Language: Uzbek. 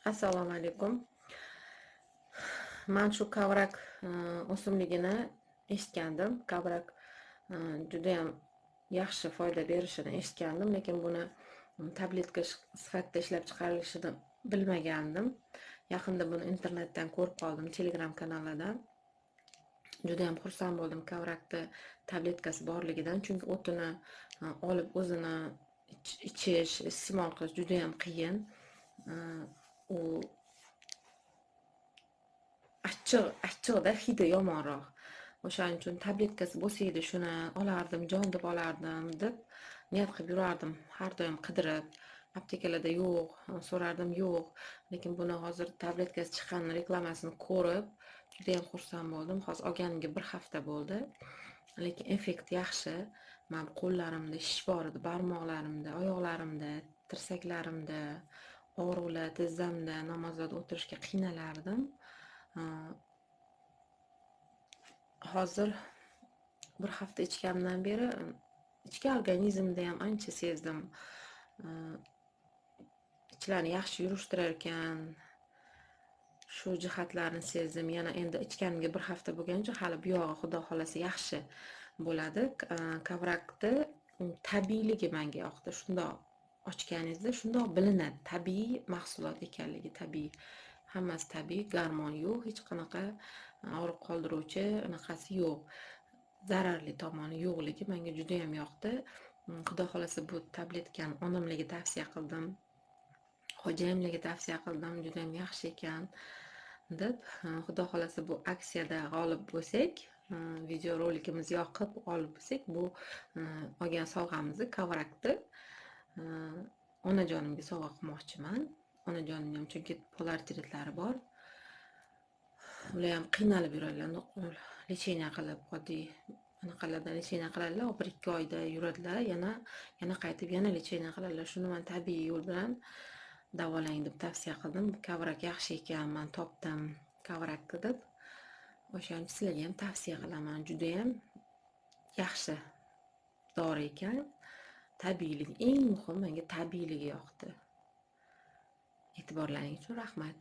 Assalomu alaykum. Men shu kavrak o'simligini eshitgandim. Kavrak juda ham yaxshi foyda berishini eshitgandim, lekin buni tabletka sifatida ishlab chiqarilishini bilmagandim. Yaqinda buni internetdan ko'rib qoldim, Telegram kanalidan. Juda ham xursand bo'ldim kavrakni tabletkasi borligidan, chunki o'tini olib o'zini ichish, iste'mol qilish juda ham qiyin. U achchig'ida hidi yomonroq. O'shaning uchun tabletkasi bo'lsa edi, shuni olardim, jon deb olardim deb niyat qilib yurardim. Har doim qidirib, aptekalarda yo'q, so'rardim, yo'q. Lekin buni hozir tabletkasi chiqqanini reklamasini ko'rib, juda ham xursand bo'ldim. Hozir olganimga 1 hafta bo'ldi. Lekin effekt yaxshi. Men qo'llarimda shish bor edi, barmoqlarimda, oyoqlarimda, tirsaklarimda og'riqlar, tizzamda namozda o'tirishga qiynalardim. Hozir 1 hafta ichgandan beri ichki organizmda ham ancha sezdim. Ichlarni yaxshi yurishtirar ekan. Shu jihatlarni sezdim. Yana endi ichganimga 1 hafta bo'lgancha hali bu yog'i xudo xolasa yaxshi bo'ladi. Kavrakni tabiiyligi menga yoqdi. Shundoq ochganingizda shundoq bilinadi. Tabiiy mahsulot ekanligi, tabiiy. Hammasi tabiiy, gormon yo'q, hech qanaqa og'riq qoldiruvchi anaqasi yo'q. Zararli tomoni yo'qligi menga juda ham yoqdi. Xudo xolasa bu tabletkani onamlarga tavsiya qildim. Xo'jayimlarga tavsiya qildim, juda ham yaxshi ekan deb. Xudo xolasa bu aksiyada g'olib bo'lsak, video rolikimizni yoqib g'olib bo'lsak, bu olgan sovg'amizni kavrakni onajonimga sovg'a qilmoqchiman. Onajonim ham chunki polartiretlari bor. Ular ham qiynalib yuradilar, lecheniya qilib, oddiy anaqalardan lecheniya qiladilar, 1-2 oyda yuradilar, yana qaytib yana lecheniya qiladilar. Shuni men tabiiy yo'l bilan davolang deb tavsiya qildim. Kavrak yaxshi ekan, men topdim kavrakni deb. O'shaning sizlarga ham tavsiya qilaman. Juda ham yaxshi dori ekan. Tabiiylik eng muhim, menga tabiiyligi yoqdi. E'tiborlaringiz uchun rahmat.